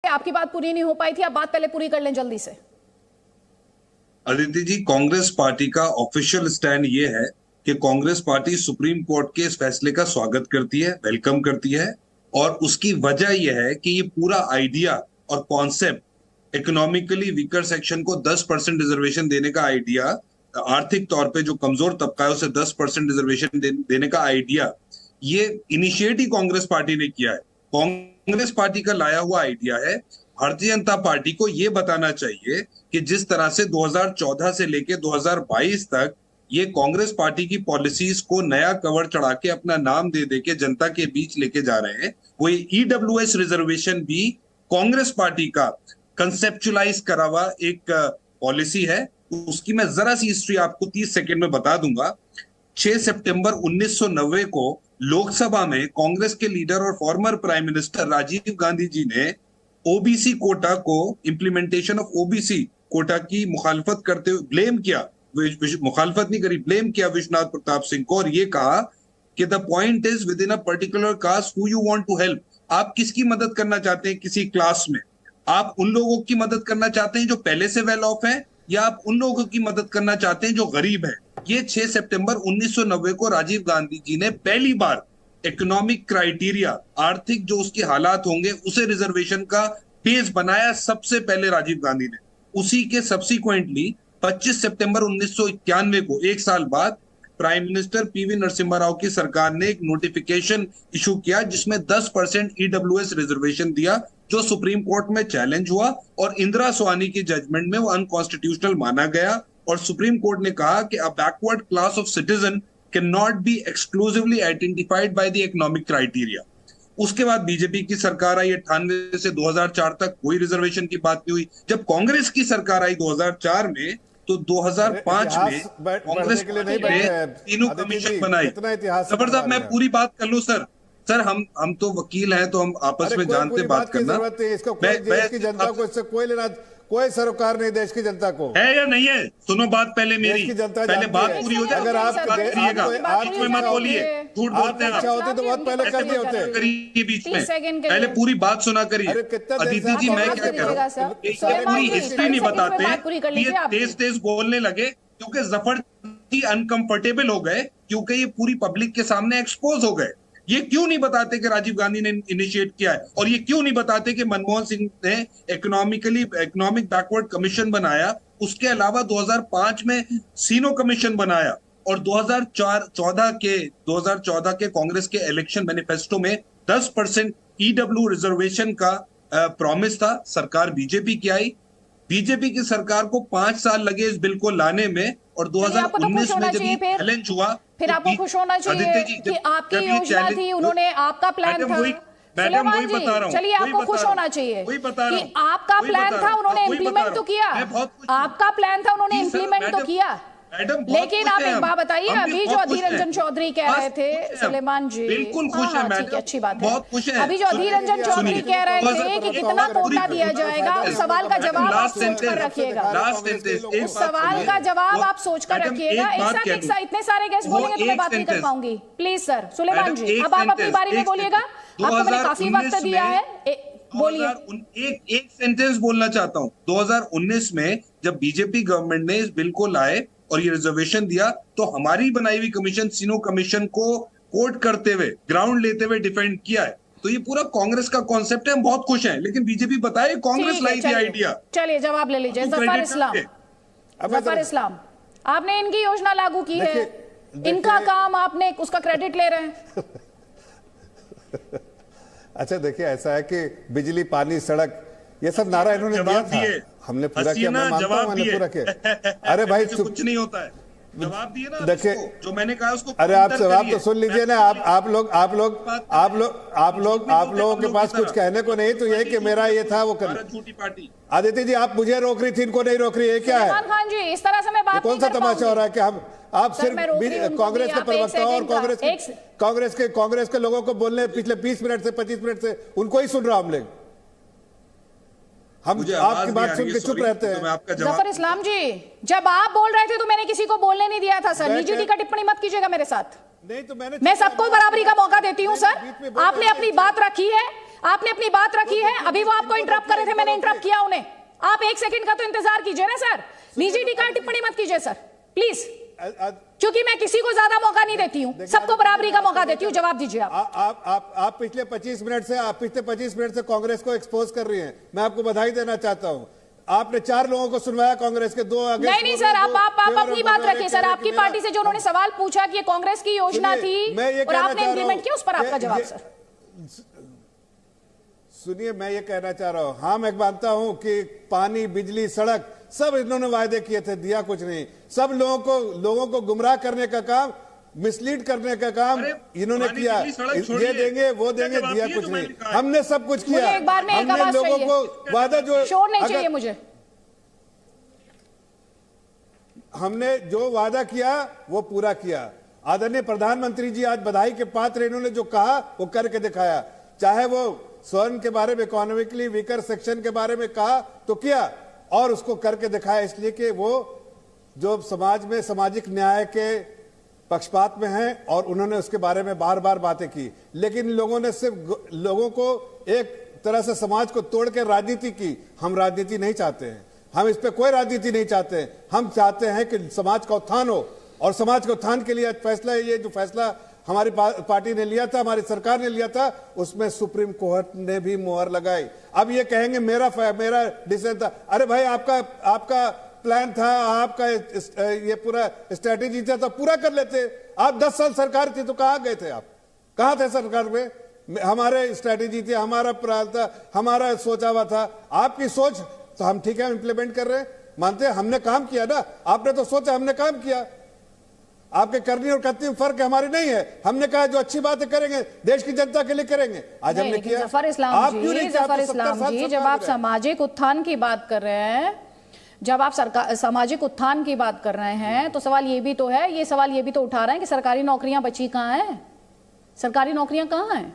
आपकी बात पूरी नहीं हो पाई थी, आप बात पहले पूरी कर लें जल्दी से। अदिति जी, कांग्रेस पार्टी का ऑफिशियल स्टैंड ये है कि कांग्रेस पार्टी सुप्रीम कोर्ट के इस फैसले का स्वागत करती है, वेलकम करती है। और उसकी वजह यह है कि ये पूरा आइडिया और कॉन्सेप्ट इकोनॉमिकली वीकर सेक्शन को 10% रिजर्वेशन देने का आइडिया, आर्थिक तौर पे जो कमजोर तबका है उसे 10% रिजर्वेशन देने का आइडिया, ये इनिशिएट ही कांग्रेस पार्टी ने किया है। कांग्रेस पार्टी का लाया हुआ आइडिया है। भारतीय जनता पार्टी को यह बताना चाहिए कि जिस तरह से 2014 से लेके 2022 तक ये कांग्रेस पार्टी की पॉलिसीज को नया कवर चढ़ा के अपना नाम दे दे के जनता के बीच लेके जा रहे हैं, वो ईडब्ल्यूएस रिजर्वेशन भी कांग्रेस पार्टी का कंसेप्चुलाइज करा हुआ एक पॉलिसी है। उसकी मैं जरा सी हिस्ट्री आपको 30 सेकंड में बता दूंगा। 6 सितंबर 1990 को लोकसभा में कांग्रेस के लीडर और former prime minister Rajiv Gandhi ji ने ओबीसी कोटा को, इंप्लीमेंटेशन ऑफ ओबीसी कोटा की मुखालफत करते हुए ब्लेम किया, मुखालफत नहीं करी, ब्लेम किया विश्वनाथ प्रताप सिंह को, और ये कहा कि the point is within a particular caste who you want to help. आप किसकी मदद करना चाहते हैं किसी क्लास में? आप उन लोगों की मदद करना चाहते हैं जो पहले से वेल ऑफ है, या आप उन लोगों की मदद करना चाहते हैं जो गरीब है? ये 6 सितंबर 1990 को राजीव गांधी जी ने पहली बार इकोनॉमिक क्राइटेरिया, आर्थिक जो उसके हालात होंगे उसे रिजर्वेशन का बेस बनाया, सबसे पहले राजीव गांधी ने। उसी के सब्सिक्वेंटली 25 सितंबर 1991 को, एक साल बाद, prime minister PV Narasimha Rao की सरकार ने एक नोटिफिकेशन इशू किया जिसमें 10% ईडब्ल्यूएस रिजर्वेशन दिया, जो सुप्रीम कोर्ट में चैलेंज हुआ और इंदिरा सोहानी की जजमेंट में वो अनकॉन्स्टिट्यूशनल माना गया। और सुप्रीम कोर्ट ने कहा कि a backward class of citizen can not be exclusively identified by the economic criteria. उसके बाद बीजेपी की सरकार आई, 98 से 2004 तक कोई रिजर्वेशन की बात नहीं हुई। जब कांग्रेस की सरकार आई 2004 में, तो 2005 में कांग्रेस ने तीनों कमीशन बनाई। जफर साहब, मैं पूरी बात कर लूं सर। सर, हम तो वकील हैं, तो हम आपस में जानते बात करना। देश की जनता को इससे कोई लेना, कोई सरोकार नहीं देश की जनता को है या नहीं है? सुनो बात पहले मेरी, पहले बात पूरी हो जाए। अगर आप करिएगा, बीच में मत बोलिए, झूठ बोलते हैं अच्छा होते तो बहुत पहले कर दिए होते। करिए बीच में, पहले पूरी बात सुना करिए। अदिति जी, मैं क्या कह रहा हूँ, पूरी हिस्ट्री नहीं बताते, ये तेज तेज बोलने लगे क्योंकि जफर जी अनकंफर्टेबल हो गए, क्योंकि ये पूरी पब्लिक के सामने एक्सपोज हो गए। ये क्यों नहीं बताते कि राजीव गांधी ने इनिशिएट किया है, और ये क्यों नहीं बताते कि मनमोहन सिंह ने इकोनॉमिक बैकवर्ड कमीशन बनाया। उसके अलावा 2005 में सीनो कमीशन बनाया, और 2014 के कांग्रेस के इलेक्शन मैनिफेस्टो में 10% ईडब्ल्यू रिजर्वेशन का प्रॉमिस था। सरकार बीजेपी की आई, बीजेपी की सरकार को 5 साल लगे इस बिल को लाने में, और 2019 में जब ये चैलेंज हुआ, फिर आपको खुश होना चाहिए कि आपकी योजना थी, उन्होंने, आपका प्लान था। मैडम, वही बता रहा हूँ, चलिए, आपको खुश होना चाहिए कि आपका प्लान था, उन्होंने इम्प्लीमेंट तो किया। आपका प्लान था, उन्होंने इम्प्लीमेंट तो किया। लेकिन आप एक बात बताइए, अभी जो अधीर रंजन चौधरी कह रहे थे, सुलेमान जी, बिल्कुल खुश है मैडम, अच्छी बात है, बहुत खुश है। अभी जो अधीर रंजन चौधरी कह रहे थे कि कितना कोटा दिया जाएगा, उस सवाल का जवाब आप सोचकर रखिएगा। उस सवाल का जवाब आप सोचकर रखिएगा। एक साथ इतने सारे गेस्ट बोलेंगे तो मैं बात नहीं कर पाऊंगी। प्लीज सर, सुलेमान जी, अब आप अपनी बारी में बोलिएगा, आपको मैंने काफी वक्त दिया है, बोलिए। एक सेंटेंस बोलना चाहता हूँ। 2019 में जब बीजेपी गवर्नमेंट ने इस बिल को लाए और ये रिजर्वेशन दिया, तो हमारी बनाई हुई कमीशन, सीनो कमीशन को कोट करते हुए, ग्राउंड लेते हुए डिफेंड किया है। तो ये पूरा कांग्रेस का कॉन्सेप्ट है, हम बहुत खुश हैं। लेकिन बीजेपी बताए कांग्रेस लाई थी आइडिया। चलिए, जवाब ले लीजिए। जफर इस्लाम, आपने इनकी योजना लागू की है, इनका काम, आपने उसका क्रेडिट ले रहे हैं। अच्छा, देखिए, ऐसा है कि बिजली, पानी, सड़क, ये सब नारा इन्होंने दिया था, हमने पूरा किया। मैं मानता हूं, हमने पूरा किया। अरे भाई, कुछ नहीं होता है, जवाब दिए ना। देखिए, जो मैंने कहा उसको, अरे आप जवाब तो सुन लीजिए ना। आप लोगों के पास कुछ कहने को नहीं, तो ये कि मेरा ये था, वो कर। झूठी पार्टी। आदित्य जी, आप मुझे रोक रही थी, इनको नहीं रोक रही है, क्या है? खान जी, इस तरह से मैं बात कौन सा तमाशा हो रहा है कि आप सिर्फ कांग्रेस के प्रवक्ता और कांग्रेस के लोगों को बोलने पिछले 20 मिनट से 25 मिनट से उनको ही सुन रहा हम लोग। हम आपकी बात सुन के चुप रहते हैं। जफर इस्लाम जी, जब आप बोल रहे थे तो मैंने किसी को बोलने नहीं दिया था सर। निजी टीका टिप्पणी मत कीजिएगा मेरे साथ। नहीं तो मैं सबको बराबरी का मौका देती हूं सर। आपने अपनी बात रखी है, आपने अपनी बात रखी है, अभी वो आपको इंटरप्ट कर रहे थे, मैंने इंटरप्ट किया उन्हें। आप एक सेकंड का तो इंतजार कीजिए ना सर, निजी टिप्पणी टिप्पणी मत कीजिए सर प्लीज, क्योंकि मैं किसी को ज्यादा मौका नहीं देती हूं, सबको बराबरी का मौका देती हूं। जवाब दीजिए आप पिछले 25 मिनट से कांग्रेस को एक्सपोज कर रही हैं। मैं आपको बधाई देना चाहता हूं। आपने 4 लोगों को सुनवाया, कांग्रेस के 2 अगेंस्ट। नहीं सर, आप अपनी बात रखिए सर। आपकी पार्टी से जो उन्होंने सवाल पूछा कि ये कांग्रेस की योजना थी और आपने इंप्लीमेंट किया, उस पर आपका जवाब सर। सुनिए, मैं ये कहना चाह रहा हूं, हाँ मैं मानता हूं कि पानी, बिजली, सड़क सब इन्होंने वायदे किए थे, दिया कुछ नहीं। सब लोगों को गुमराह करने का काम, मिसलीड करने का काम इन्होंने किया। ये देंगे, वो देंगे, दिया कुछ नहीं। हमने सब कुछ किया। एक बार में एक हमने लोगों को वादा, जो शोर नहीं चाहिए मुझे, हमने जो वादा किया वो पूरा किया। आदरणीय प्रधानमंत्री जी आज बधाई के पात्र, इन्होंने जो कहा वो करके दिखाया। चाहे वो स्वर्ण के बारे में, इकोनॉमिकली वीकर सेक्शन के बारे में कहा तो किया, और उसको करके दिखाया, इसलिए कि वो जो समाज में सामाजिक न्याय के पक्षपात में हैं और उन्होंने उसके बारे में बार बार बातें की। लेकिन लोगों ने सिर्फ लोगों को एक तरह से समाज को तोड़ के राजनीति की। हम राजनीति नहीं चाहते हैं, हम इस पे कोई राजनीति नहीं चाहते हैं। हम चाहते हैं कि समाज का उत्थान हो, और समाज के उत्थान के लिए आज फैसला, ये जो फैसला हमारी पार्टी ने लिया था, हमारी सरकार ने लिया था, उसमें सुप्रीम कोर्ट ने भी मोहर लगाई। अब ये कहेंगे मेरा डिसीजन था। अरे भाई, आपका प्लान था, आपका ये पूरा स्ट्रेटेजी था, तो पूरा कर लेते। आप 10 साल सरकार थी तो कहां गए थे? आप कहां थे सरकार में? हमारे स्ट्रेटेजी थी, हमारा प्लान था, हमारा सोचा हुआ था। आपकी सोच तो हम ठीक है इंप्लीमेंट कर रहे हैं, मानते हैं, हमने काम किया ना। आपने तो सोचा, हमने काम किया। आपके करनी और करनी में फर्क हमारी नहीं है। हमने कहा जो अच्छी बातें करेंगे देश की जनता के लिए करेंगे, आज हमने किया। जफर इस्लाम जी, जब आप सामाजिक उत्थान की बात कर रहे हैं, जब आप सामाजिक उत्थान की बात कर रहे हैं, तो सवाल ये भी तो है, ये सवाल ये भी तो उठा रहे हैं कि सरकारी नौकरियां बची कहां हैं? सरकारी नौकरियां कहां हैं?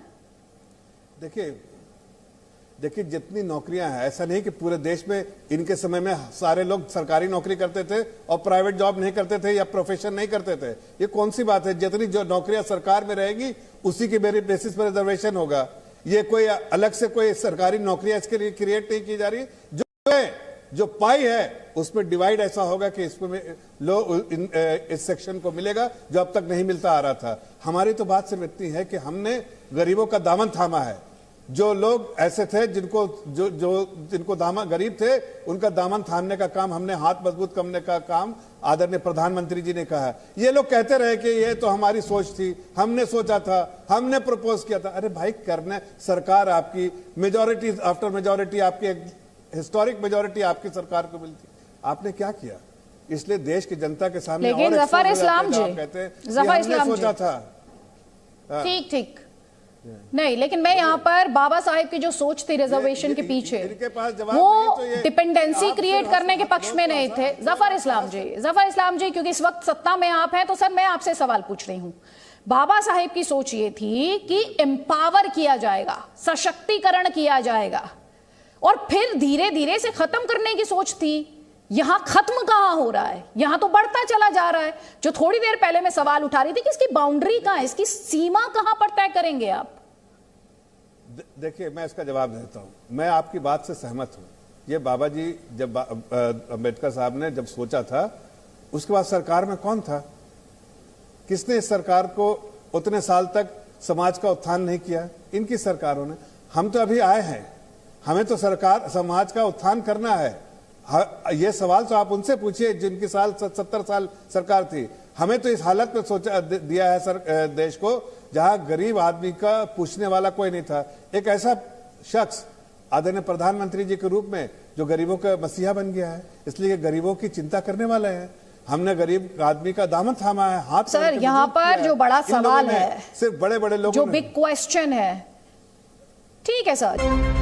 देखिए जितनी नौकरियां हैं, ऐसा नहीं कि पूरे देश में इनके समय में सारे लोग सरकारी नौकरी करते थे और प्राइवेट जॉब नहीं करते थे या प्रोफेशन नहीं करते थे। ये कौन सी बात है? जितनी जो नौकरियां सरकार में रहेगी उसी की मेरिट बेसिस पर रिजर्वेशन होगा। ये कोई अलग से कोई सरकारी नौकरियां इसके लिए क्रिएट नहीं की जा रही। जो पाई है उसमें डिवाइड ऐसा होगा कि इसमें इस सेक्शन को मिलेगा जो अब तक नहीं मिलता आ रहा था। हमारी तो बात सिर्फ इतनी है कि हमने गरीबों का दामन थामा है। जो लोग ऐसे थे जिनको दामन, गरीब थे, उनका दामन थामने का काम हमने, हाथ मजबूत करने का काम आदरणीय प्रधानमंत्री जी ने कहा। ये लोग कहते रहे कि ये तो हमारी सोच थी, हमने सोचा था, हमने प्रपोज किया था। अरे भाई, करने सरकार आपकी, मेजॉरिटी आफ्टर मेजॉरिटी आपकी, हिस्टोरिक मेजॉरिटी आपकी सरकार को मिलती, आपने क्या किया? इसलिए देश की जनता के सामने लेकिन जफर इस्लाम जी कहते हैं सोचा था। ठीक नहीं, लेकिन मैं यहाँ पर बाबा साहेब की जो सोच थी रिजर्वेशन के पीछे, वो डिपेंडेंसी क्रिएट करने के पक्ष में नहीं थे। जफर इस्लाम जी, क्योंकि इस वक्त सत्ता में आप हैं, तो सर मैं आपसे सवाल पूछ रही हूं। बाबा साहेब की सोच ये थी कि एम्पावर किया जाएगा, सशक्तिकरण किया जाएगा, और फिर धीरे धीरे से खत्म करने की सोच थी। यहां खत्म कहां हो रहा है? यहां तो बढ़ता चला जा रहा है। जो थोड़ी देर पहले मैं सवाल उठा रही थी कि इसकी बाउंड्री कहां है, इसकी सीमा कहां पर तय करेंगे आप? देखिए, मैं इसका जवाब देता हूं। मैं आपकी बात से सहमत हूं। ये बाबा जी, जब अंबेडकर साहब ने जब सोचा था, उसके बाद सरकार में कौन था? किसने इस सरकार को उतने साल तक समाज का उत्थान नहीं किया? इनकी सरकारों ने। हम तो अभी आए हैं, हमें तो सरकार समाज का उत्थान करना है। ये सवाल तो आप उनसे पूछिए जिनकी 70 साल सरकार थी। हमें तो इस हालत में सोचा दिया है देश को, जहां गरीब आदमी का पूछने वाला कोई नहीं था। एक ऐसा शख्स आदरणीय प्रधानमंत्री जी के रूप में जो गरीबों का मसीहा बन गया है, इसलिए गरीबों की चिंता करने वाले हैं। हमने गरीब आदमी का दामन थामा है, हाथ। सर, यहाँ पर जो बड़ा सवाल है, सिर्फ बड़े बड़े लोग, जो बिग क्वेश्चन है, ठीक है सर।